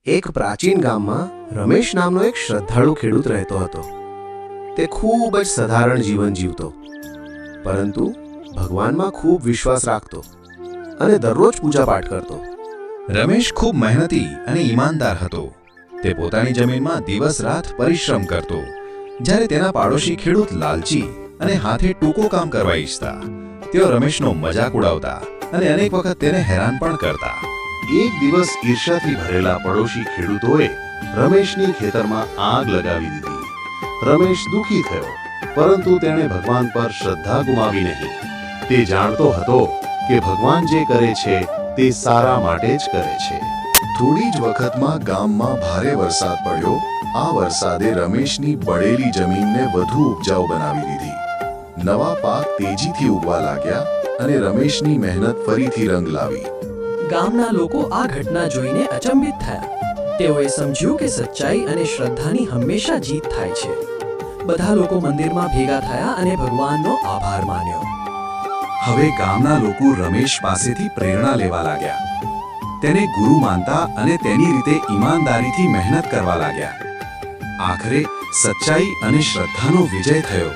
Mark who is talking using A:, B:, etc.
A: એક પ્રાચીન ગામમાં રમેશ નામનો એક શ્રદ્ધાળુ ખેડૂત રહેતો હતો. તે ખૂબ જ સાધારણ જીવન જીવતો, પરંતુ ભગવાનમાં ખૂબ વિશ્વાસ રાખતો અને દરરોજ પૂજાપાઠ કરતો.
B: રમેશ ખૂબ મહેનતી અને ઈમાનદાર હતો. તે પોતાની જમીનમાં દિવસ રાત પરિશ્રમ કરતો. જ્યારે તેના પાડોશી ખેડૂત લાલચી અને હાથે ટૂંકો કામ કરવા ઈચ્છતા, તેઓ રમેશનો મજાક ઉડાવતા અને અનેક વખત તેને હેરાન પણ કરતા.
C: એક દિવસ ઈર્ષ્યાથી ભરેલા પડોશી ખેડૂતોએ રમેશની ખેતરમાં આગ લગાવી દીધી. રમેશ દુઃખી થયો, પરંતુ તેણે ભગવાન પર શ્રદ્ધા ગુમાવી નહીં. તે જાણતો હતો કે ભગવાન જે કરે છે તે સારા માટે જ કરે છે. થોડી જ વખતમાં ગામમાં ભારે વરસાદ પડ્યો. આ વરસાદે રમેશની બળેલી જમીનને વધુ ઉપજાઉ બનાવી દીધી. નવા પાક તેજીથી ઉગવા લાગ્યા અને રમેશની મહેનત ફરીથી રંગ લાવી.
D: ગામના લોકો આ ઘટના જોઈને અચંબિત થયા. તેઓએ સમજ્યું કે સચ્ચાઈ અને શ્રદ્ધાની હંમેશા જીત થાય છે. બધા લોકો મંદિરમાં ભેગા થયા અને ભગવાનનો આભાર માન્યો.
B: હવે ગામના લોકો રમેશ પાસેથી પ્રેરણા લેવા લાગ્યા. તેને ગુરુ માનતા અને તેની રીતે ઈમાનદારીથી મહેનત કરવા લાગ્યા. આખરે સચ્ચાઈ અને શ્રદ્ધાનો વિજય થયો.